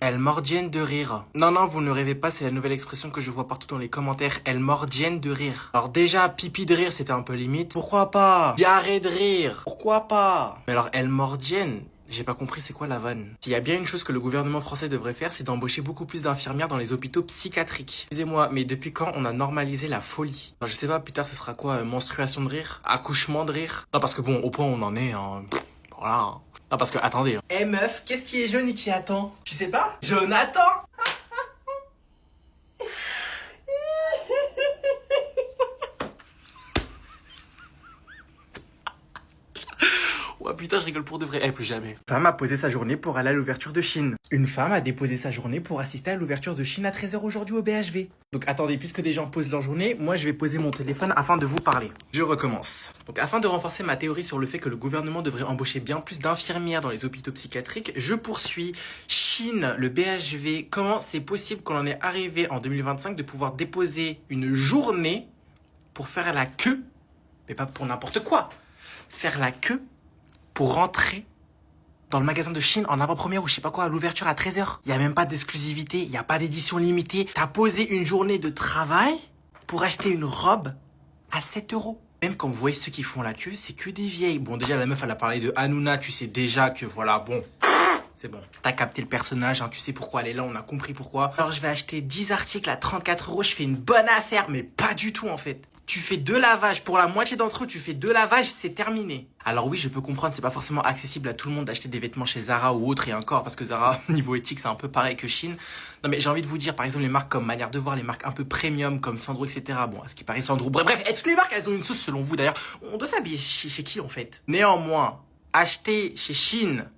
Elles mordiennent de rire. Non, non, vous ne rêvez pas, c'est la nouvelle expression que je vois partout dans les commentaires. Elles mordiennent de rire. Alors déjà, pipi de rire, c'était un peu limite. Pourquoi pas? Diarrhée de rire. Pourquoi pas? Mais alors, elles mordiennent. J'ai pas compris c'est quoi la vanne. S'il y a bien une chose que le gouvernement français devrait faire, c'est d'embaucher beaucoup plus d'infirmières dans les hôpitaux psychiatriques. Excusez-moi, mais depuis quand on a normalisé la folie? Alors, je sais pas, plus tard ce sera quoi? Menstruation de rire? Accouchement de rire? Non, parce que bon, au point où on en est, hein, voilà. Non, parce que, attendez. Eh meuf, qu'est-ce qui est jaune et qui attend? Tu sais pas? Jonathan! Oh putain, je rigole pour de vrai. Eh, plus jamais. Une femme a posé sa journée pour aller à l'ouverture de Chine. Une femme a déposé sa journée pour assister à l'ouverture de Chine à 13 h aujourd'hui au BHV. Donc attendez, puisque des gens posent leur journée, moi je vais poser mon téléphone afin de vous parler. Je recommence. Donc afin de renforcer ma théorie sur le fait que le gouvernement devrait embaucher bien plus d'infirmières dans les hôpitaux psychiatriques, je poursuis. Chine, le BHV, comment c'est possible qu'on en est arrivé en 2025 de pouvoir déposer une journée pour faire la queue, mais pas pour n'importe quoi, faire la queue pour rentrer dans le magasin de Chine en avant-première ou je sais pas quoi à l'ouverture à 13 h. Il y a même pas d'exclusivité, il y a pas d'édition limitée. T'as posé une journée de travail pour acheter une robe à 7 €. Même quand vous voyez ceux qui font la queue, c'est que des vieilles. Bon, déjà la meuf elle a parlé de Hanouna, tu sais déjà que voilà, bon, c'est bon. T'as capté le personnage, hein, tu sais pourquoi elle est là, on a compris pourquoi. Alors je vais acheter 10 articles à 34 €, je fais une bonne affaire, mais pas du tout en fait. Tu fais 2 lavages, pour la moitié d'entre eux, tu fais 2 lavages, c'est terminé. Alors oui, je peux comprendre, c'est pas forcément accessible à tout le monde d'acheter des vêtements chez Zara ou autre, et encore, parce que Zara, niveau éthique, c'est un peu pareil que Chine. Non mais j'ai envie de vous dire, par exemple, les marques comme Manière de Voir, les marques un peu premium, comme Sandro, etc. Bon, à ce qui paraît Sandro, bref, et toutes les marques, elles ont une sauce selon vous d'ailleurs. On doit s'habiller chez qui en fait? Néanmoins, acheter chez Chine,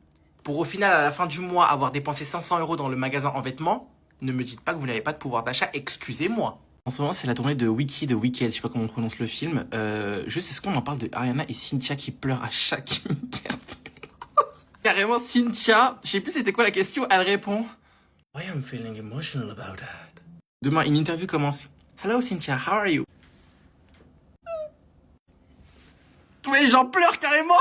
pour au final, à la fin du mois, avoir dépensé 500 € dans le magasin en vêtements, ne me dites pas que vous n'avez pas de pouvoir d'achat, excusez-moi. En ce moment, c'est la tournée de Wiki, de Wicked, je sais pas comment on prononce le film. Juste, est-ce qu'on en parle de Ariana et Cynthia qui pleurent à chaque interview? Carrément, Cynthia, je sais plus c'était quoi la question, elle répond Why I'm feeling emotional about that. Demain, une interview commence. Hello Cynthia, how are you? Mais j'en pleure carrément.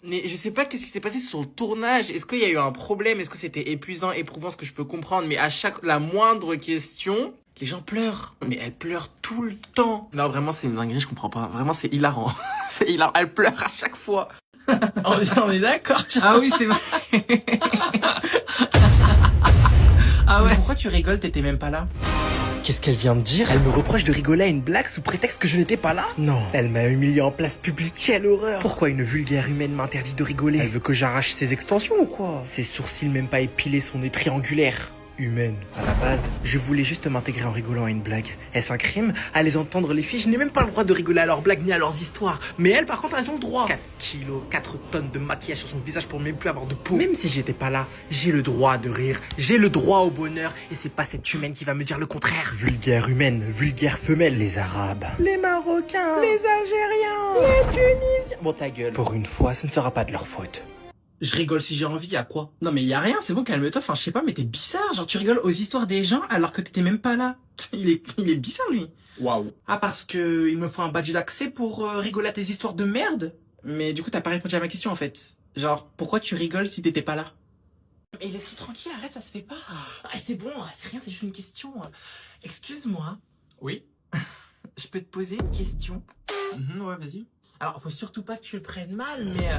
Mais je sais pas qu'est-ce qui s'est passé sur le tournage. Est-ce qu'il y a eu un problème? Est-ce que c'était épuisant, éprouvant, ce que je peux comprendre? Mais à la moindre question, les gens pleurent. Mais elles pleurent tout le temps. Non, vraiment, c'est une dinguerie, je comprends pas. Vraiment, c'est hilarant. C'est hilarant. Elles pleurent à chaque fois. On est d'accord. Ah oui, c'est vrai. Ah ouais. Mais pourquoi tu rigoles? T'étais même pas là. Qu'est-ce qu'elle vient de dire? Elle me reproche de rigoler à une blague sous prétexte que je n'étais pas là? Non. Elle m'a humilié en place publique, quelle horreur! Pourquoi une vulgaire humaine m'interdit de rigoler? Elle veut que j'arrache ses extensions ou quoi? Ses sourcils même pas épilés, son nez triangulaire. Humaine. À la base, je voulais juste m'intégrer en rigolant à une blague. Est-ce un crime? À les entendre les filles, je n'ai même pas le droit de rigoler à leurs blagues ni à leurs histoires. Mais elles, par contre, elles ont le droit. 4 kilos, 4 tonnes de maquillage sur son visage pour même plus avoir de peau. Même si j'étais pas là, j'ai le droit de rire. J'ai le droit au bonheur. Et c'est pas cette humaine qui va me dire le contraire. Vulgaire humaine, vulgaire femelle. Les Arabes, les Marocains, les Algériens, les Tunisiens. Bon, ta gueule. Pour une fois, ce ne sera pas de leur faute. Je rigole si j'ai envie, à quoi? Non mais y a rien, c'est bon, calme-toi, enfin je sais pas, mais t'es bizarre, genre tu rigoles aux histoires des gens alors que t'étais même pas là. Il est bizarre lui. Waouh. Ah parce que il me faut un badge d'accès pour rigoler à tes histoires de merde? Mais du coup t'as pas répondu à ma question en fait. Genre pourquoi tu rigoles si t'étais pas là? Mais laisse-le tranquille, arrête, ça se fait pas. Ah, c'est bon, c'est rien, c'est juste une question. Excuse-moi. Oui. Je peux te poser une question? Ouais, vas-y. Alors faut surtout pas que tu le prennes mal, mais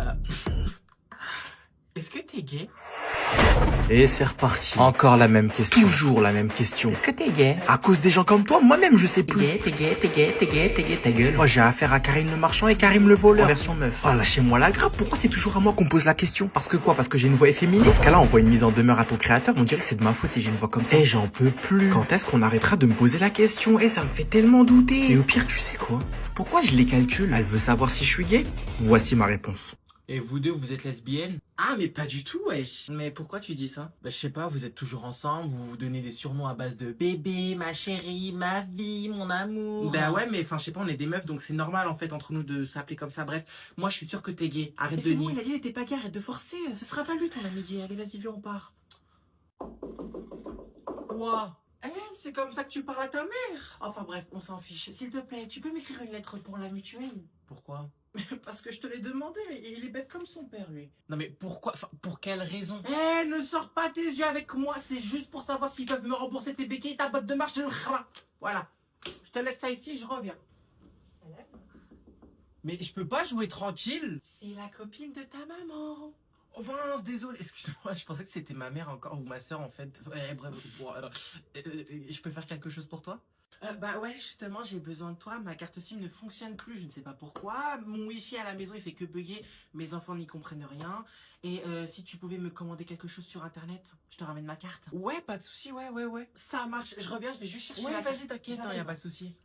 est-ce que t'es gay? Et c'est reparti. Encore la même question. Toujours la même question. Est-ce que t'es gay? À cause des gens comme toi, moi-même je sais plus. T'es gay, ta gueule. Moi j'ai affaire à Karine le marchand et Karim le voleur. En version meuf. Oh lâchez-moi la grappe, pourquoi c'est toujours à moi qu'on pose la question? Parce que quoi? Parce que j'ai une voix efféminée? Dans ce cas-là, on voit une mise en demeure à ton créateur, on dirait que c'est de ma faute si j'ai une voix comme ça. Et j'en peux plus. Quand est-ce qu'on arrêtera de me poser la question? Et ça me fait tellement douter. Et au pire, tu sais quoi? Pourquoi je les calcule? Elle veut savoir si je suis gay? Voici ma réponse. Et vous deux, vous êtes lesbiennes? Ah, mais pas du tout, wesh. Mais pourquoi tu dis ça? Bah, je sais pas, vous êtes toujours ensemble, vous vous donnez des surnoms à base de bébé, ma chérie, ma vie, mon amour. Bah ouais, mais enfin, je sais pas, on est des meufs, donc c'est normal en fait entre nous de s'appeler comme ça. Bref, moi je suis sûre que t'es gay. Arrête de nier. C'est bon, il a dit, il était pas gay, arrête de forcer. Ce sera pas lui ton ami gay. Allez, vas-y, viens, on part. Ouah. c'est comme ça que tu parles à ta mère. Enfin bref, on s'en fiche. S'il te plaît, tu peux m'écrire une lettre pour la mutuelle? Pourquoi? Parce que je te l'ai demandé, mais il est bête comme son père, lui. Non mais pourquoi? Enfin, pour quelle raison? Eh, ne sors pas tes yeux avec moi, c'est juste pour savoir s'ils peuvent me rembourser tes béquilles et ta botte de marche de Voilà. Je te laisse ça ici, je reviens. Mais je peux pas jouer tranquille. C'est la copine de ta maman. Oh mince, désolé, excuse-moi, je pensais que c'était ma mère encore, ou ma soeur en fait. Bref, bon, je peux faire quelque chose pour toi? Bah ouais, justement, j'ai besoin de toi, ma carte SIM ne fonctionne plus, je ne sais pas pourquoi. Mon wifi à la maison, il fait que bugger, mes enfants n'y comprennent rien. Et si tu pouvais me commander quelque chose sur internet, je te ramène ma carte. Ouais, pas de souci, ouais. Ça marche, je reviens, je vais juste chercher la carte. Vas-y, t'inquiète, y a pas de souci.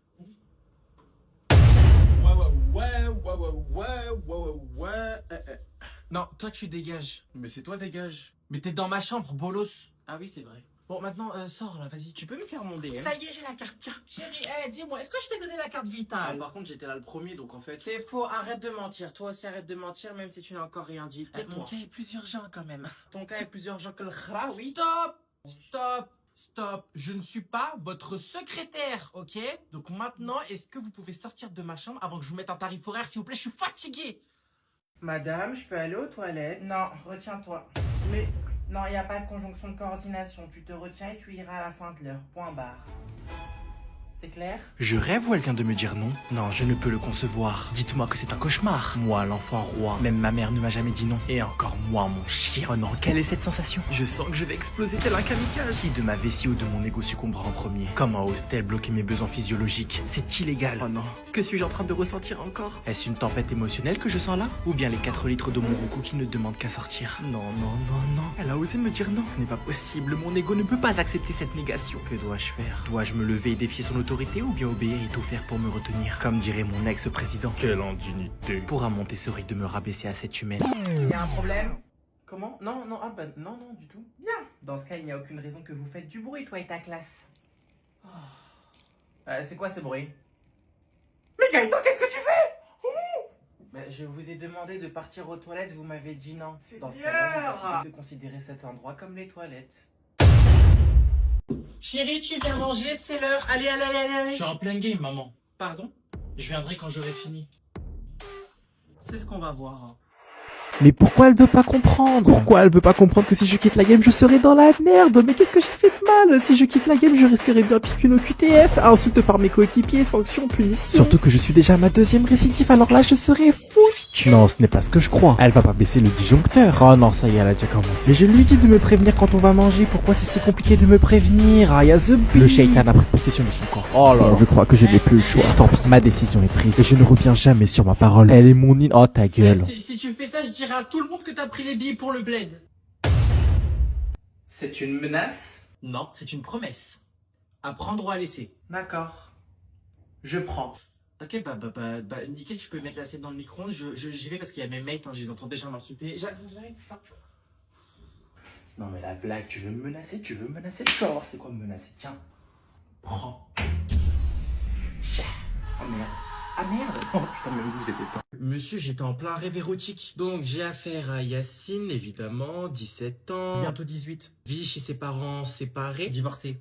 Non, toi tu dégages. Mais c'est toi, dégage. Mais t'es dans ma chambre, bolos. Ah oui, c'est vrai. Bon, maintenant, sors là, vas-y. Tu peux me faire mon DM? Ça y est, j'ai la carte. Tiens, chérie, dis-moi, est-ce que je t'ai donné la carte vitale? Par contre, j'étais là le premier, donc en fait... C'est faux, arrête de mentir. Toi aussi, arrête de mentir, même si tu n'as encore rien dit. Mon cas est plus urgent quand même. Ton cas est plus urgent que le khra, oui? Stop. Je ne suis pas votre secrétaire, ok? Donc maintenant, est-ce que vous pouvez sortir de ma chambre avant que je vous mette un tarif horaire, s'il vous plaît? Je suis fatigué. Madame, je peux aller aux toilettes? Non, retiens-toi. Mais... Non, il n'y a pas de conjonction de coordination. Tu te retiens et tu iras à la fin de l'heure. Point barre. C'est clair? Je rêve ou elle vient de me dire non? Non, je ne peux le concevoir. Dites-moi que c'est un cauchemar. Moi, l'enfant roi. Même ma mère ne m'a jamais dit non. Et encore moi, mon chien. Oh non, quelle est cette sensation? Je sens que je vais exploser tel un kamikaze. Qui de ma vessie ou de mon ego succombera en premier? Comment ose-t-elle bloquer mes besoins physiologiques? C'est illégal. Oh non, que suis-je en train de ressentir encore? Est-ce une tempête émotionnelle que je sens là? Ou bien les 4 litres de mon roucou qui ne demandent qu'à sortir? Non. Elle a osé me dire non, ce n'est pas possible. Mon ego ne peut pas accepter cette négation. Que dois-je faire? Dois-je me lever et défier son autorité ou bien obéir et tout faire pour me retenir? Comme dirait mon ex-président. Quelle indignité. Pourra Montessori de me rabaisser à cette humaine? Il y a un problème? Comment? Non, non, du tout. Bien. Dans ce cas, il n'y a aucune raison que vous faites du bruit, toi et ta classe. C'est quoi ce bruit? Mais Gaëtan, qu'est-ce que tu fais? Je vous ai demandé de partir aux toilettes, vous m'avez dit non. Dans ce cas-là, j'ai décidé de considérer cet endroit comme les toilettes. Chérie, tu viens manger, c'est l'heure. Allez. Je suis en plein game, maman. Pardon? Je viendrai quand j'aurai fini. C'est ce qu'on va voir. Mais pourquoi elle veut pas comprendre? Pourquoi elle veut pas comprendre que si je quitte la game, je serai dans la merde? Mais qu'est-ce que j'ai fait de mal? Si je quitte la game, je risquerais bien pire qu'une OQTF, insulte par mes coéquipiers, sanctions, punitions. Surtout que je suis déjà à ma 2e récidive, alors là, je serais foutu. Non, ce n'est pas ce que je crois. Elle va pas baisser le disjoncteur. Oh non, ça y est, elle a déjà commencé. Mais je lui dis de me prévenir quand on va manger. Pourquoi c'est si compliqué de me prévenir? Ah, y'a the bee. Le shaitan a pris possession de son corps. Oh là, je crois que je n'ai plus le choix. Tant pis, ma décision est prise. Et je ne reviens jamais sur ma parole. Elle est mon Oh, ta gueule. Si tu fais ça, je dirai à tout le monde que t'as pris les billets pour le bled. C'est une menace? Non, c'est une promesse. À prendre ou à laisser. D'accord. Je prends. Ok, nickel, tu peux mettre l'assiette dans le micro-ondes. J'y vais parce qu'il y a mes mates, je les entends déjà m'insulter. J'arrive. Non mais la blague, tu veux me menacer le corps. C'est quoi me menacer? Tiens. Prends. Oh merde. Ah merde. Oh putain, même vous étiez pas. Monsieur, j'étais en plein rêve érotique. Donc j'ai affaire à Yacine, évidemment, 17 ans. Bientôt 18. Vit chez ses parents séparés. Divorcés.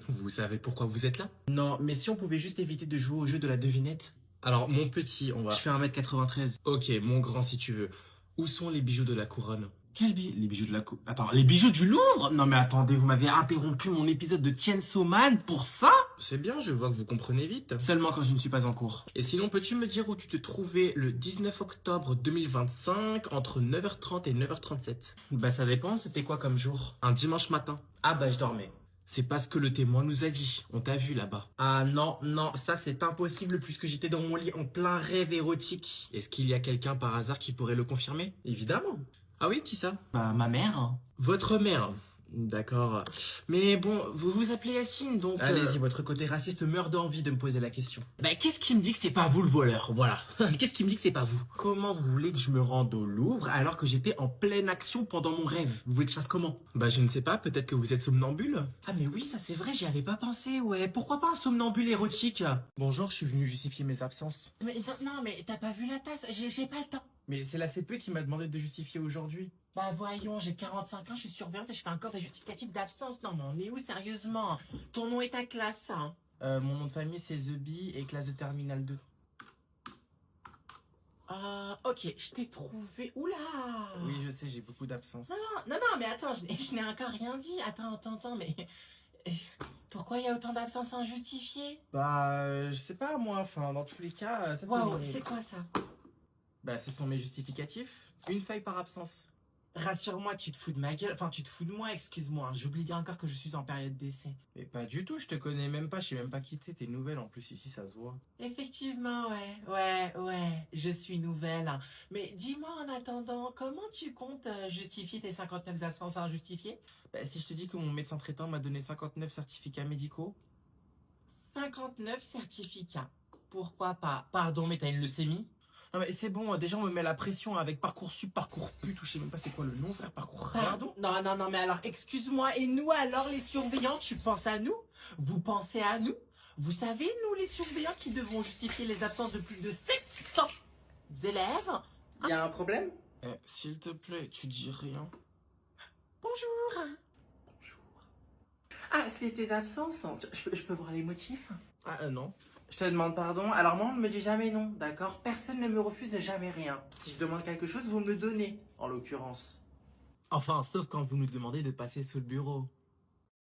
Vous savez pourquoi vous êtes là? Non, mais si on pouvait juste éviter de jouer au jeu de la devinette. Alors, mon petit, on va... Je fais 1m93. Ok, mon grand si tu veux. Où sont les bijoux de la couronne? Quels bijoux? Les bijoux de la couronne. Attends, les bijoux du Louvre? Non mais attendez, vous m'avez interrompu mon épisode de Chainsaw Man pour ça? C'est bien, je vois que vous comprenez vite. Seulement quand je ne suis pas en cours. Et sinon, peux-tu me dire où tu te trouvais le 19 octobre 2025 entre 9h30 et 9h37? Bah ça dépend, c'était quoi comme jour? Un dimanche matin. Ah bah je dormais. C'est pas ce que le témoin nous a dit. On t'a vu là-bas. Ah non, ça c'est impossible puisque j'étais dans mon lit en plein rêve érotique. Est-ce qu'il y a quelqu'un par hasard qui pourrait le confirmer? Évidemment. Ah oui, qui ça? Bah ma mère. Votre mère? D'accord. Mais bon, vous vous appelez Yacine, donc... Allez-y, votre côté raciste meurt d'envie de me poser la question. Bah, qu'est-ce qui me dit que c'est pas vous le voleur? Voilà. Qu'est-ce qui me dit que c'est pas vous? Comment vous voulez que je me rende au Louvre alors que j'étais en pleine action pendant mon rêve? Vous voulez que je fasse comment? Bah, je ne sais pas, peut-être que vous êtes somnambule? Ah mais oui, ça c'est vrai, j'y avais pas pensé, ouais. Pourquoi pas un somnambule érotique? Bonjour, je suis venu justifier mes absences. Mais non, mais t'as pas vu la tasse? J'ai pas le temps. Mais c'est la CPE qui m'a demandé de justifier aujourd'hui. Bah voyons, j'ai 45 ans, je suis surveillante et je fais encore des justificatifs d'absence. Non mais on est où sérieusement? Ton nom et ta classe, hein? Mon nom de famille c'est The Bee et classe de terminale 2. Ok, je t'ai trouvé. Oula! Oui, je sais, j'ai beaucoup d'absence. Non, mais attends, je n'ai encore rien dit. Attends, mais... Pourquoi il y a autant d'absences injustifiées? Bah, je sais pas, moi, enfin, dans tous les cas, ça Waouh, mes- c'est quoi ça? Bah, ce sont mes justificatifs. Une feuille par absence. Rassure-moi, tu te fous de ma gueule. Enfin, tu te fous de moi, excuse-moi. J'oublierai encore que je suis en période d'essai. Mais pas du tout, je te connais même pas, je sais même pas qui t'es nouvelle en plus, ici ça se voit. Effectivement, ouais, je suis nouvelle, hein. Mais dis-moi en attendant, comment tu comptes justifier tes 59 absences injustifiées? Bah, si je te dis que mon médecin traitant m'a donné 59 certificats médicaux. 59 certificats. Pourquoi pas? Pardon, mais t'as une leucémie? Non mais c'est bon, déjà on me met la pression avec Parcoursup, Parcourput, ou je sais même pas c'est quoi le nom, frère, Parcours. Pardon? Non, mais alors, excuse-moi, et nous alors, les surveillants, tu penses à nous? Vous pensez à nous? Vous savez, nous, les surveillants qui devons justifier les absences de plus de 700 élèves? Il y a un problème? S'il te plaît, tu dis rien. Bonjour. Ah, c'est tes absences? Je peux voir les motifs? Non. Je te demande pardon, alors moi on ne me dit jamais non, d'accord? Personne ne me refuse jamais rien. Si je demande quelque chose, vous me donnez, en l'occurrence. Enfin, sauf quand vous nous demandez de passer sous le bureau.